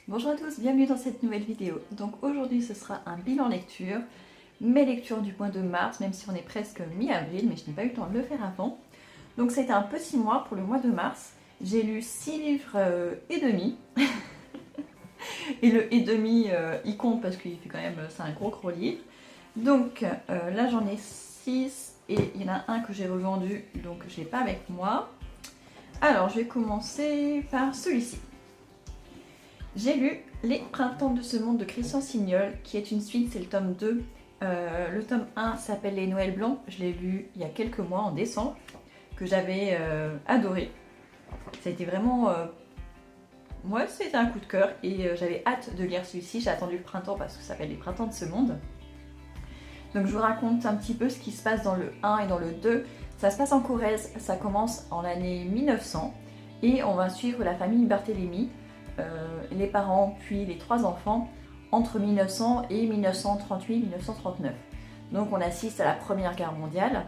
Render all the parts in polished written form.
Bonjour à tous, bienvenue dans cette nouvelle vidéo. Donc aujourd'hui ce sera un bilan lecture, mes lectures du mois de mars, même si on est presque mi-avril, mais je n'ai pas eu le temps de le faire avant. Donc c'était un petit mois pour le mois de mars. J'ai lu 6 livres et demi. Et le et demi, il compte parce qu'il fait quand même, c'est un gros livre. Donc là j'en ai 6 et il y en a un que j'ai revendu, donc je ne l'ai pas avec moi. Alors je vais commencer par celui-ci. J'ai lu Les Printemps de ce monde de Christian Signol, qui est une suite, c'est le tome 2. Le tome 1 s'appelle Les Noëls Blancs, je l'ai lu il y a quelques mois, en décembre, que j'avais adoré. Ça a été vraiment... moi, c'était un coup de cœur et j'avais hâte de lire celui-ci. J'ai attendu le printemps parce que ça s'appelle Les Printemps de ce monde. Donc je vous raconte un petit peu ce qui se passe dans le 1 et dans le 2. Ça se passe en Corrèze, ça commence en l'année 1900 et on va suivre la famille Barthélemy. Les parents puis les 3 enfants entre 1900 et 1938-1939. Donc on assiste à la Première Guerre mondiale.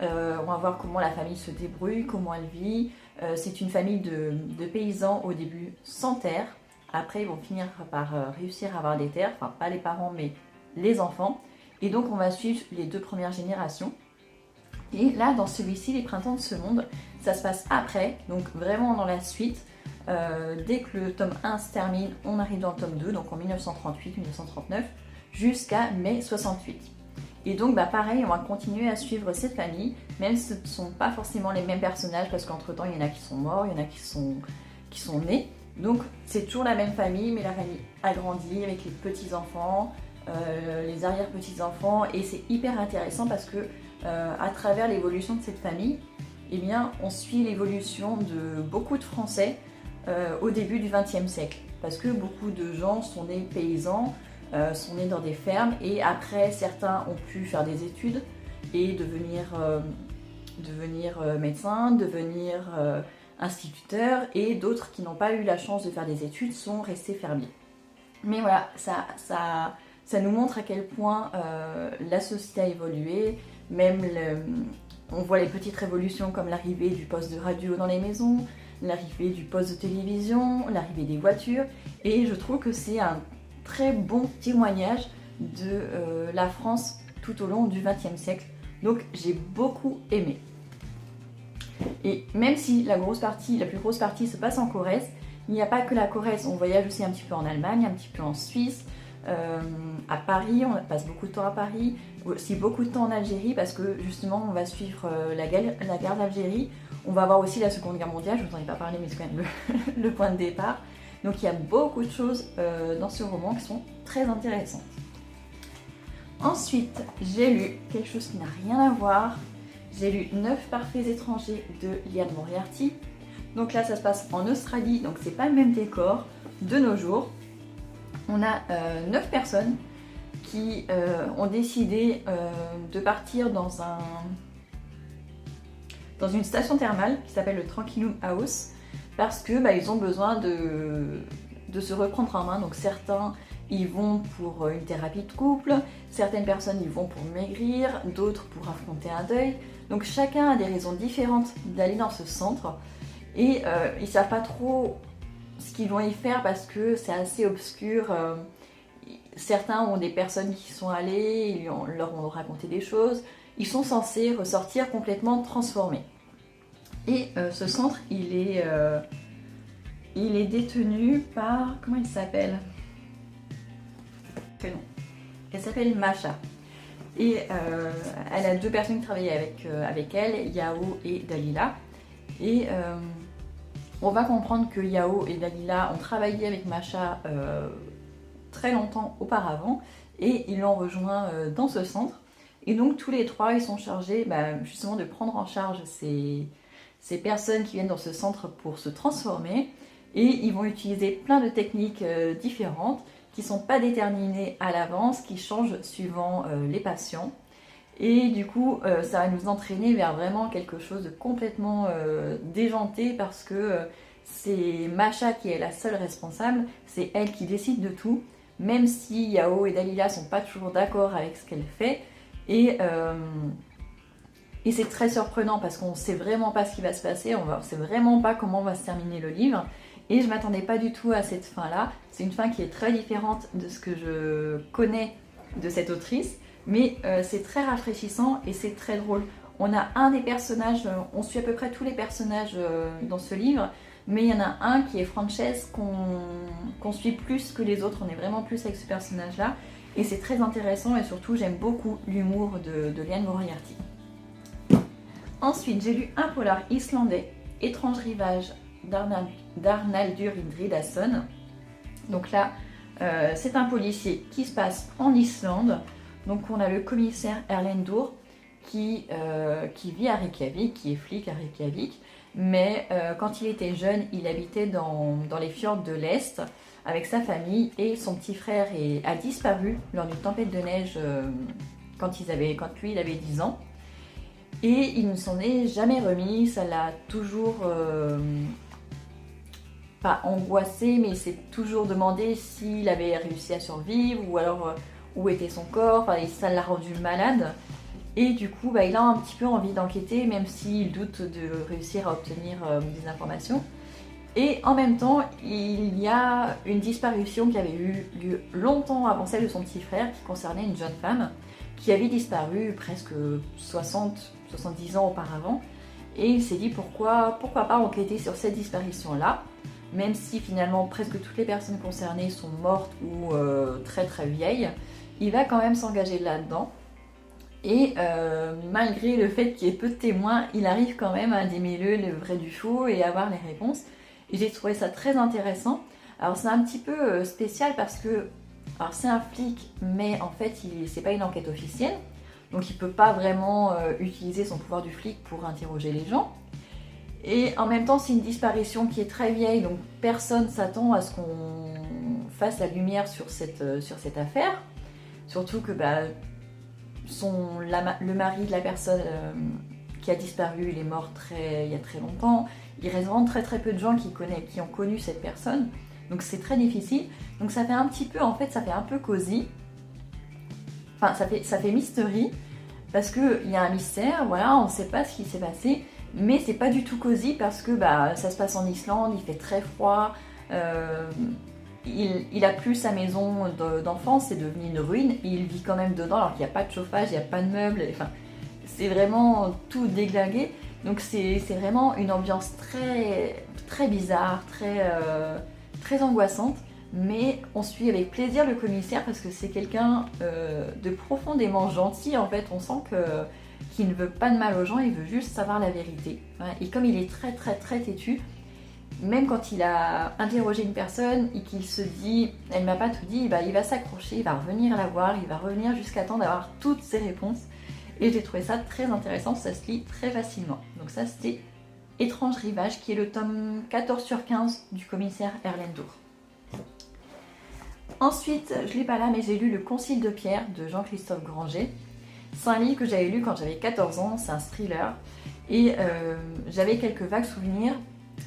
On va voir comment la famille se débrouille, comment elle vit. C'est une famille de paysans au début sans terre. Après ils vont finir par réussir à avoir des terres, enfin pas les parents mais les enfants. Et donc on va suivre les 2 premières générations. Et là dans celui-ci, Les Printemps de ce monde, ça se passe après, donc vraiment dans la suite. Dès que le tome 1 se termine, on arrive dans le tome 2, donc en 1938-1939, jusqu'à mai 68. Et donc pareil, on va continuer à suivre cette famille, même si ce ne sont pas forcément les mêmes personnages, parce qu'entre temps il y en a qui sont morts, il y en a qui sont nés. Donc c'est toujours la même famille, mais la famille a grandi avec les petits-enfants, les arrière-petits-enfants, et c'est hyper intéressant parce que à travers l'évolution de cette famille, eh bien, on suit l'évolution de beaucoup de Français au début du XXe siècle. Parce que beaucoup de gens sont nés paysans, sont nés dans des fermes, et après certains ont pu faire des études et devenir médecins, devenir instituteurs, et d'autres qui n'ont pas eu la chance de faire des études sont restés fermiers. Mais voilà, ça nous montre à quel point la société a évolué, même on voit les petites révolutions comme l'arrivée du poste de radio dans les maisons, l'arrivée du poste de télévision, l'arrivée des voitures, et je trouve que c'est un très bon témoignage de la France tout au long du XXe siècle. Donc j'ai beaucoup aimé. Et même si la plus grosse partie se passe en Corrèze, il n'y a pas que la Corrèze, on voyage aussi un petit peu en Allemagne, un petit peu en Suisse, à Paris, on passe beaucoup de temps à Paris, aussi beaucoup de temps en Algérie parce que justement on va suivre la guerre d'Algérie. On va voir aussi la Seconde Guerre mondiale, je vous en ai pas parlé mais c'est quand même le point de départ. Donc il y a beaucoup de choses dans ce roman qui sont très intéressantes. Ensuite, j'ai lu quelque chose qui n'a rien à voir. J'ai lu 9 parfaits étrangers de Liane Moriarty. Donc là ça se passe en Australie, donc c'est pas le même décor de nos jours. On a 9 personnes qui ont décidé de partir dans une station thermale qui s'appelle le Tranquillum House parce que ils ont besoin de se reprendre en main. Donc certains y vont pour une thérapie de couple, certaines personnes y vont pour maigrir, d'autres pour affronter un deuil. Donc chacun a des raisons différentes d'aller dans ce centre et ils savent pas trop ce qu'ils vont y faire parce que c'est assez obscur. Certains ont des personnes qui sont allées, ils leur ont raconté des choses. Ils sont censés ressortir complètement transformés. Et ce centre, il est détenu par... Comment il s'appelle? Elle s'appelle Masha. Et elle a 2 personnes qui travaillaient avec elle, Yao et Dalila. Et on va comprendre que Yao et Dalila ont travaillé avec Masha très longtemps auparavant et ils l'ont rejoint dans ce centre. Et donc tous les 3 ils sont chargés justement de prendre en charge ces personnes qui viennent dans ce centre pour se transformer, et ils vont utiliser plein de techniques différentes qui ne sont pas déterminées à l'avance, qui changent suivant les patients. Et du coup ça va nous entraîner vers vraiment quelque chose de complètement déjanté parce que c'est Masha qui est la seule responsable, c'est elle qui décide de tout, même si Yao et Dalila sont pas toujours d'accord avec ce qu'elle fait. Et c'est très surprenant parce qu'on ne sait vraiment pas ce qui va se passer, on ne sait vraiment pas comment va se terminer le livre. Et je m'attendais pas du tout à cette fin-là. C'est une fin qui est très différente de ce que je connais de cette autrice, mais c'est très rafraîchissant et c'est très drôle. On a un des personnages, on suit à peu près tous les personnages dans ce livre, mais il y en a un qui est Frances qu'on suit plus que les autres, on est vraiment plus avec ce personnage-là, et c'est très intéressant et surtout j'aime beaucoup l'humour de Liane Moriarty. Ensuite, j'ai lu un polar islandais, Étrange rivage d'Arnaldur Indridason. Donc là, c'est un policier qui se passe en Islande. Donc on a le commissaire Erlendur qui vit à Reykjavik, qui est flic à Reykjavik. Mais quand il était jeune, il habitait dans les fjords de l'Est avec sa famille et son petit frère a disparu lors d'une tempête de neige quand lui il avait 10 ans. Et il ne s'en est jamais remis, ça l'a toujours, pas angoissé, mais il s'est toujours demandé s'il avait réussi à survivre ou alors où était son corps, enfin, ça l'a rendu malade. Et du coup, il a un petit peu envie d'enquêter, même s'il doute de réussir à obtenir des informations. Et en même temps, il y a une disparition qui avait eu lieu longtemps avant celle de son petit frère, qui concernait une jeune femme qui avait disparu presque 70 ans auparavant. Et il s'est dit pourquoi pas enquêter sur cette disparition-là, même si finalement presque toutes les personnes concernées sont mortes ou très très vieilles, il va quand même s'engager là-dedans. Et malgré le fait qu'il y ait peu de témoins, il arrive quand même à démêler le vrai du faux et à avoir les réponses. Et j'ai trouvé ça très intéressant. Alors c'est un petit peu spécial parce que c'est un flic, mais en fait c'est pas une enquête officielle. Donc il peut pas vraiment utiliser son pouvoir du flic pour interroger les gens. Et en même temps c'est une disparition qui est très vieille, donc personne s'attend à ce qu'on fasse la lumière sur cette affaire. Surtout que le mari de la personne qui a disparu, il est mort il y a très longtemps. Il reste vraiment très très peu de gens qui ont connu cette personne. Donc c'est très difficile. Donc ça fait un petit peu, en fait, ça fait un peu cosy. Enfin, ça fait mystery. Parce qu'il y a un mystère, voilà, on ne sait pas ce qui s'est passé. Mais c'est pas du tout cosy parce que ça se passe en Islande, il fait très froid. Il a plus sa maison d'enfance, c'est devenu une ruine. Et il vit quand même dedans alors qu'il n'y a pas de chauffage, il n'y a pas de meubles. Enfin, c'est vraiment tout déglingué. Donc c'est vraiment une ambiance très, très bizarre, très angoissante. Mais on suit avec plaisir le commissaire parce que c'est quelqu'un de profondément gentil. En fait, on sent qu'il ne veut pas de mal aux gens, il veut juste savoir la vérité. Et comme il est très très très têtu, même quand il a interrogé une personne et qu'il se dit « elle m'a pas tout dit », il va s'accrocher, il va revenir la voir, il va revenir jusqu'à temps d'avoir toutes ses réponses. Et j'ai trouvé ça très intéressant, ça se lit très facilement. Donc ça c'était Étrange rivage, qui est le tome 14/15 du commissaire Erlendur. Ensuite, je ne l'ai pas là, mais j'ai lu Le Concile de Pierre de Jean-Christophe Granger. C'est un livre que j'avais lu quand j'avais 14 ans, c'est un thriller. Et j'avais quelques vagues souvenirs,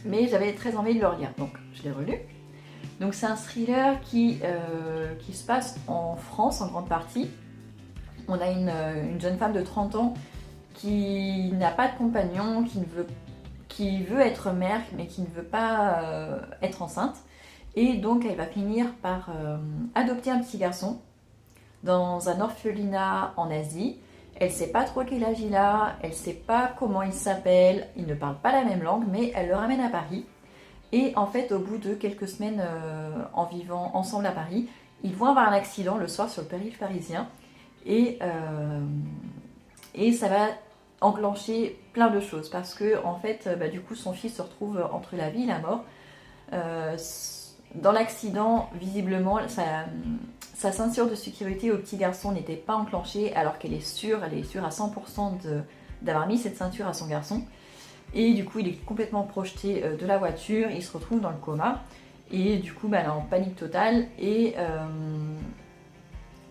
mais j'avais très envie de le relire, donc je l'ai relu. Donc c'est un thriller qui se passe en France en grande partie. On a une jeune femme de 30 ans qui n'a pas de compagnon, qui veut être mère, mais qui ne veut pas être enceinte. Et donc elle va finir par adopter un petit garçon dans un orphelinat en Asie. Elle ne sait pas trop quel âge il a, elle ne sait pas comment il s'appelle, ils ne parlent pas la même langue, mais elle le ramène à Paris. Et en fait, au bout de quelques semaines en vivant ensemble à Paris, ils vont avoir un accident le soir sur le périph' parisien. Et ça va enclencher plein de choses parce que en fait, du coup, son fils se retrouve entre la vie et la mort. Dans l'accident, visiblement, sa ceinture de sécurité au petit garçon n'était pas enclenchée alors qu'elle est sûre à 100% d'avoir mis cette ceinture à son garçon. Et du coup, il est complètement projeté de la voiture, il se retrouve dans le coma. Et du coup, elle est en panique totale. Et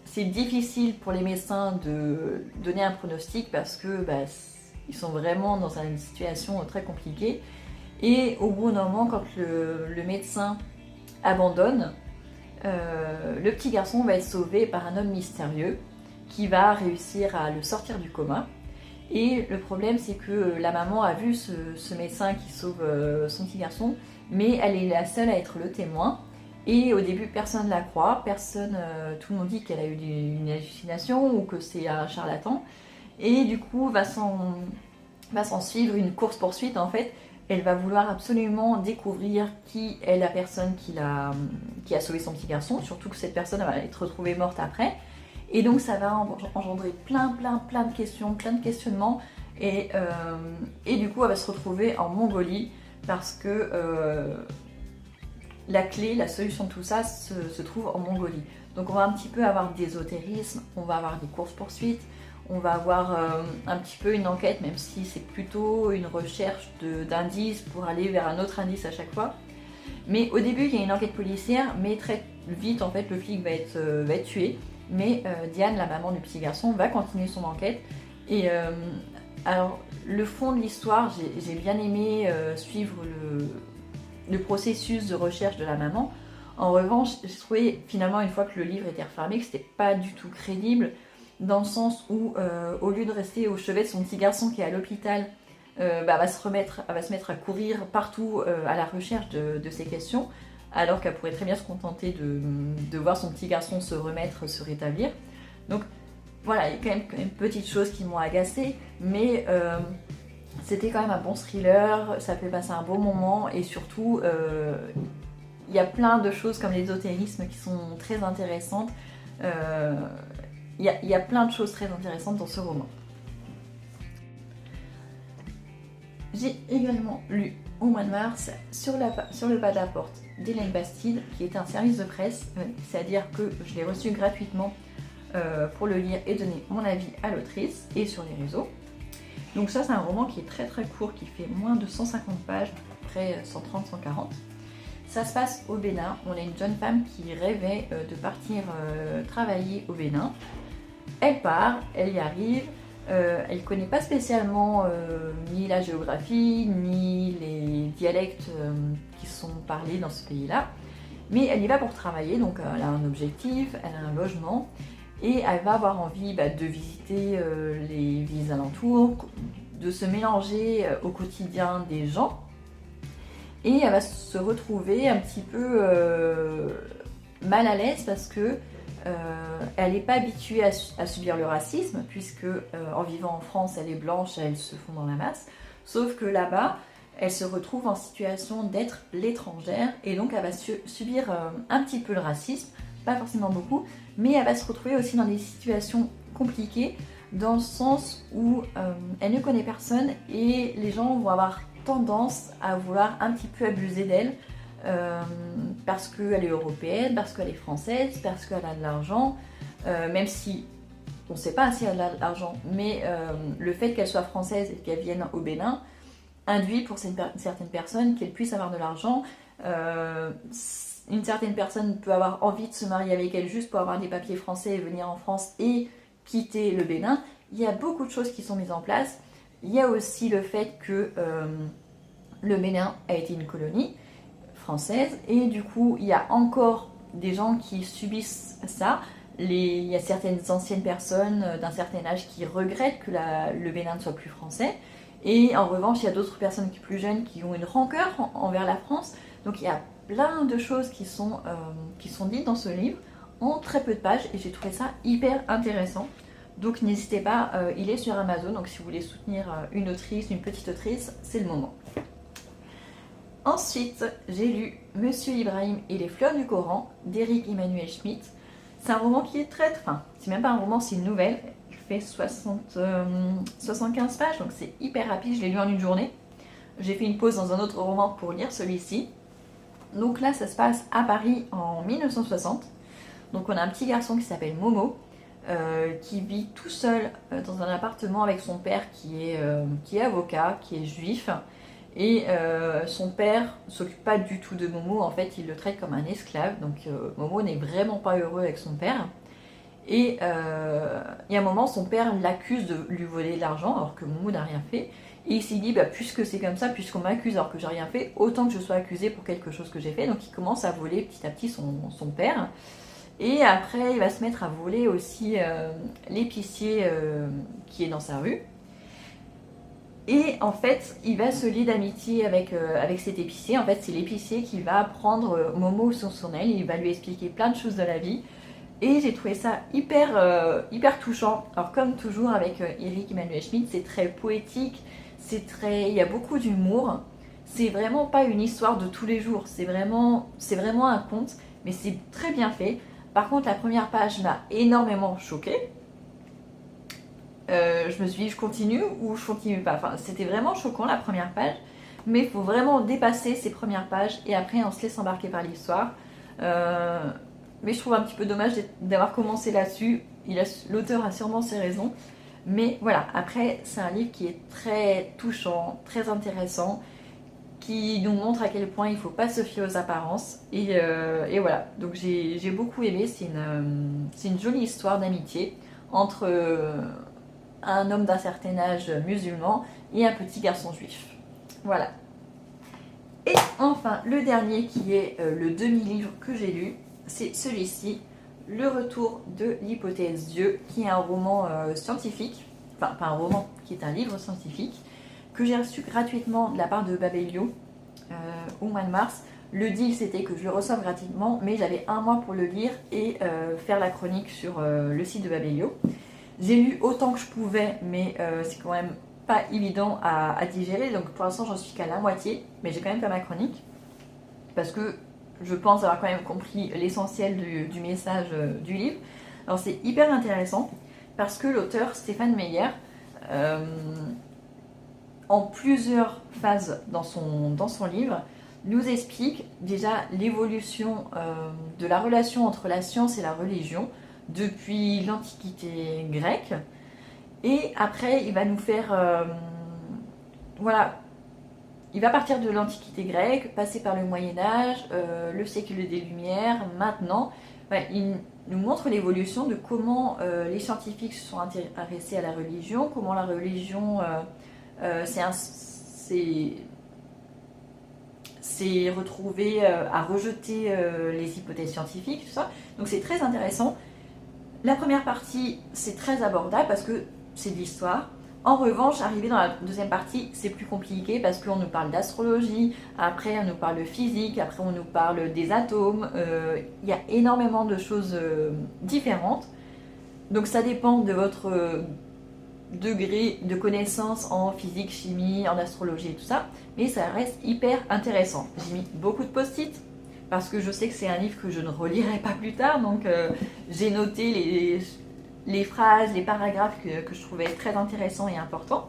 c'est difficile pour les médecins de donner un pronostic parce que ils sont vraiment dans une situation très compliquée. Et au bout d'un moment, quand le médecin abandonne, le petit garçon va être sauvé par un homme mystérieux qui va réussir à le sortir du coma. Et le problème, c'est que la maman a vu ce médecin qui sauve son petit garçon mais elle est la seule à être le témoin. Et au début, personne ne la croit, tout le monde dit qu'elle a eu une hallucination ou que c'est un charlatan. Et du coup, va s'en suivre une course-poursuite en fait. Elle va vouloir absolument découvrir qui est la personne qui a sauvé son petit garçon, surtout que cette personne va être retrouvée morte après. Et donc ça va engendrer plein de questions, plein de questionnements. Et du coup, elle va se retrouver en Mongolie parce que la clé, la solution de tout ça se trouve en Mongolie. Donc on va un petit peu avoir d'ésotérisme, on va avoir des courses-poursuites, on va avoir un petit peu une enquête, même si c'est plutôt une recherche d'indices pour aller vers un autre indice à chaque fois. Mais au début, il y a une enquête policière, mais très vite, en fait, le flic va être tué. Mais Diane, la maman du petit garçon, va continuer son enquête. Et alors, le fond de l'histoire, j'ai bien aimé suivre le processus de recherche de la maman. En revanche, j'ai trouvé finalement, une fois que le livre était refermé, que c'était pas du tout crédible, dans le sens où, au lieu de rester au chevet de son petit garçon qui est à l'hôpital, elle va se mettre à courir partout à la recherche de ces questions, alors qu'elle pourrait très bien se contenter de voir son petit garçon se remettre, se rétablir. Donc voilà, il y a quand même petites choses qui m'ont agacée, mais c'était quand même un bon thriller, ça fait passer un bon moment, et surtout, il y a plein de choses comme l'ésotérisme qui sont très intéressantes. Il y a plein de choses très intéressantes dans ce roman. J'ai également lu au mois de mars Sur le pas de la porte d'Hélène Bastide, qui est un service de presse, c'est-à-dire que je l'ai reçu gratuitement pour le lire et donner mon avis à l'autrice et sur les réseaux. Donc ça, c'est un roman qui est très court, qui fait moins de 150 pages, à peu près 130-140. Ça se passe au Bénin. On a une jeune femme qui rêvait de partir travailler au Bénin. Elle part, elle y arrive. Elle ne connaît pas spécialement ni la géographie, ni les dialectes qui sont parlés dans ce pays-là. Mais elle y va pour travailler, donc elle a un objectif, elle a un logement. Et elle va avoir envie de visiter les villes alentours, de se mélanger au quotidien des gens. Et elle va se retrouver un petit peu mal à l'aise parce que elle n'est pas habituée à subir le racisme, puisque en vivant en France, elle est blanche, elle se fond dans la masse. Sauf que là-bas, elle se retrouve en situation d'être l'étrangère, et donc elle va subir un petit peu le racisme, pas forcément beaucoup, mais elle va se retrouver aussi dans des situations compliquées, dans le sens où elle ne connaît personne, et les gens vont avoir tendance à vouloir un petit peu abuser d'elle, parce qu'elle est européenne, parce qu'elle est française, parce qu'elle a de l'argent, même si on ne sait pas si elle a de l'argent, mais le fait qu'elle soit française et qu'elle vienne au Bénin induit pour certaines personnes qu'elle puisse avoir de l'argent. Une certaine personne peut avoir envie de se marier avec elle juste pour avoir des papiers français et venir en France et quitter le Bénin. Il y a beaucoup de choses qui sont mises en place. Il y a aussi le fait que le Bénin a été une colonie française, et du coup il y a encore des gens qui subissent ça. Il y a certaines anciennes personnes d'un certain âge qui regrettent que le Bénin ne soit plus français, et en revanche il y a d'autres personnes plus jeunes qui ont une rancœur envers la France. Donc il y a plein de choses qui sont dites dans ce livre en très peu de pages, et j'ai trouvé ça hyper intéressant. Donc n'hésitez pas, il est sur Amazon, donc si vous voulez soutenir une autrice, une petite autrice, c'est le moment. Ensuite, j'ai lu Monsieur Ibrahim et les fleurs du Coran d'Éric Emmanuel Schmitt. C'est un roman qui est enfin, c'est même pas un roman, c'est une nouvelle. Il fait 75 pages, donc c'est hyper rapide, je l'ai lu en une journée. J'ai fait une pause dans un autre roman pour lire celui-ci. Donc là, ça se passe à Paris en 1960. Donc on a un petit garçon qui s'appelle Momo, qui vit tout seul dans un appartement avec son père qui est avocat, qui est juif. Et son père s'occupe pas du tout de Momo, en fait il le traite comme un esclave, donc Momo n'est vraiment pas heureux avec son père. Et il y a un moment, son père l'accuse de lui voler de l'argent alors que Momo n'a rien fait. Et il s'est dit, puisque c'est comme ça, puisqu'on m'accuse alors que j'ai rien fait, autant que je sois accusé pour quelque chose que j'ai fait. Donc il commence à voler petit à petit son père. Et après il va se mettre à voler aussi l'épicier qui est dans sa rue. Et en fait, il va se lier d'amitié avec cet épicier. En fait, c'est l'épicier qui va prendre Momo sous son aile, il va lui expliquer plein de choses de la vie. Et j'ai trouvé ça hyper touchant. Alors comme toujours avec Eric Emmanuel Schmitt, c'est très poétique, il y a beaucoup d'humour. C'est vraiment pas une histoire de tous les jours, c'est vraiment un conte, mais c'est très bien fait. Par contre, la première page m'a énormément choquée. Je me suis dit, je continue ou je continue pas. Enfin, c'était vraiment choquant la première page, mais il faut vraiment dépasser ces premières pages et après on se laisse embarquer par l'histoire. Mais je trouve un petit peu dommage d'avoir commencé là-dessus. L'auteur a sûrement ses raisons. Mais voilà, après, c'est un livre qui est très touchant, très intéressant, qui nous montre à quel point il ne faut pas se fier aux apparences. Et voilà, donc j'ai beaucoup aimé. C'est une jolie histoire d'amitié entre un homme d'un certain âge musulman et un petit garçon juif. Voilà. Et enfin, le dernier qui est le demi-livre que j'ai lu, c'est celui-ci, Le Retour de l'hypothèse Dieu, qui est un roman scientifique, enfin pas un roman, qui est un livre scientifique, que j'ai reçu gratuitement de la part de Babelio au mois de mars. Le deal c'était que je le reçoive gratuitement, mais j'avais un mois pour le lire et faire la chronique sur le site de Babelio. J'ai lu autant que je pouvais, mais c'est quand même pas évident à digérer, donc pour l'instant j'en suis qu'à la moitié, mais j'ai quand même fait ma chronique, parce que je pense avoir quand même compris l'essentiel du message du livre. Alors c'est hyper intéressant, parce que l'auteur Stéphane Meyer, en plusieurs phases dans son livre, nous explique déjà l'évolution de la relation entre la science et la religion, depuis l'Antiquité grecque, et après il va nous faire voilà, il va partir de l'Antiquité grecque, passer par le Moyen-Âge, le siècle des Lumières, maintenant. Il nous montre l'évolution de comment les scientifiques se sont intéressés à la religion, comment la religion s'est retrouvée à rejeter les hypothèses scientifiques, tout ça. Donc c'est très intéressant. La première partie, c'est très abordable parce que c'est de l'histoire. En revanche, arrivé dans la deuxième partie, c'est plus compliqué parce qu'on nous parle d'astrologie, après on nous parle de physique, après on nous parle des atomes. Il y a énormément de choses différentes. Donc ça dépend de votre degré de connaissance en physique, chimie, en astrologie et tout ça. Mais ça reste hyper intéressant. J'ai mis beaucoup de post-it parce que je sais que c'est un livre que je ne relirai pas plus tard. Donc j'ai noté les phrases, les paragraphes que je trouvais très intéressants et importants.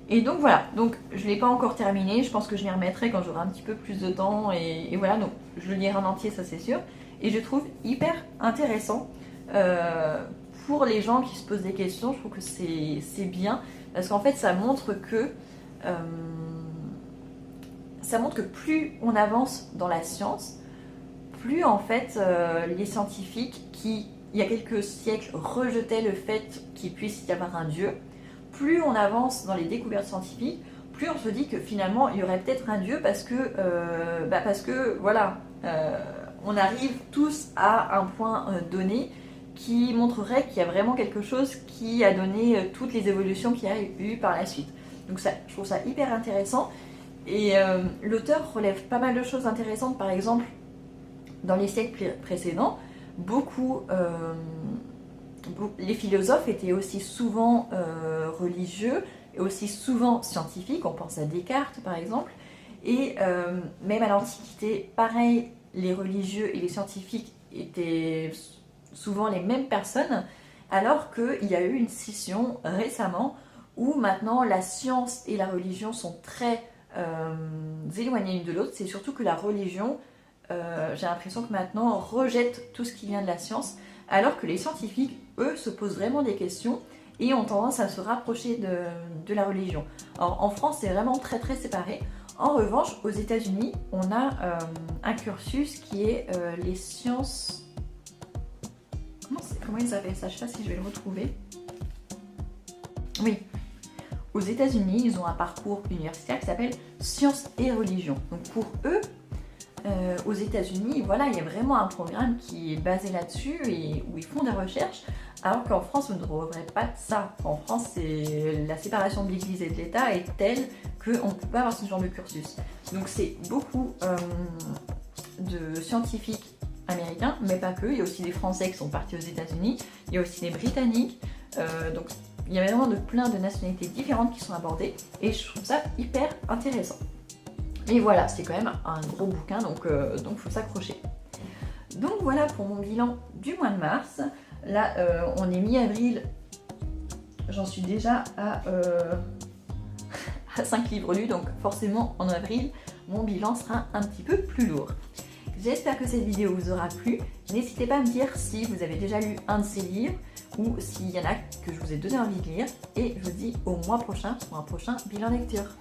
Et donc voilà, donc je ne l'ai pas encore terminé, je pense que je m'y remettrai quand j'aurai un petit peu plus de temps et voilà, donc je le lirai en entier, ça c'est sûr. Et je trouve hyper intéressant pour les gens qui se posent des questions, je trouve que c'est bien, parce qu'en fait ça montre que plus on avance dans la science, plus en fait les scientifiques qui il y a quelques siècles, rejetaient le fait qu'il puisse y avoir un Dieu. Plus on avance dans les découvertes scientifiques, plus on se dit que finalement il y aurait peut-être un Dieu parce que voilà, on arrive tous à un point donné qui montrerait qu'il y a vraiment quelque chose qui a donné toutes les évolutions qu'il y a eu par la suite. Donc ça, je trouve ça hyper intéressant. Et l'auteur relève pas mal de choses intéressantes, par exemple, dans les siècles précédents, les philosophes étaient aussi souvent religieux et aussi souvent scientifiques, on pense à Descartes par exemple, et même à l'Antiquité, pareil, les religieux et les scientifiques étaient souvent les mêmes personnes, alors qu'il y a eu une scission récemment où maintenant la science et la religion sont très éloignées l'une de l'autre. C'est surtout que la religion, j'ai l'impression que maintenant rejette tout ce qui vient de la science, alors que les scientifiques, eux, se posent vraiment des questions et ont tendance à se rapprocher de la religion. Alors, en France, c'est vraiment très très séparé. En revanche, aux États-Unis, on a un cursus qui est les sciences... Comment ils appellent ça? Je ne sais pas si je vais le retrouver. Oui. Aux États-Unis, ils ont un parcours universitaire qui s'appelle Sciences et Religion. Donc pour eux, aux États-Unis, voilà, il y a vraiment un programme qui est basé là-dessus et où ils font des recherches, Alors qu'en France, vous ne trouverez pas ça. En France, la séparation de l'Église et de l'État est telle qu'on ne peut pas avoir ce genre de cursus. Donc c'est beaucoup de scientifiques américains, mais pas que. Il y a aussi des Français qui sont partis aux États-Unis, il y a aussi des Britanniques. Donc il y a vraiment plein de nationalités différentes qui sont abordées et je trouve ça hyper intéressant. Mais voilà, c'est quand même un gros bouquin, donc faut s'accrocher. Donc voilà pour mon bilan du mois de mars. Là, on est mi-avril, j'en suis déjà à 5 livres lus, donc forcément en avril, mon bilan sera un petit peu plus lourd. J'espère que cette vidéo vous aura plu. N'hésitez pas à me dire si vous avez déjà lu un de ces livres ou s'il y en a que je vous ai donné envie de lire. Et je vous dis au mois prochain pour un prochain bilan lecture.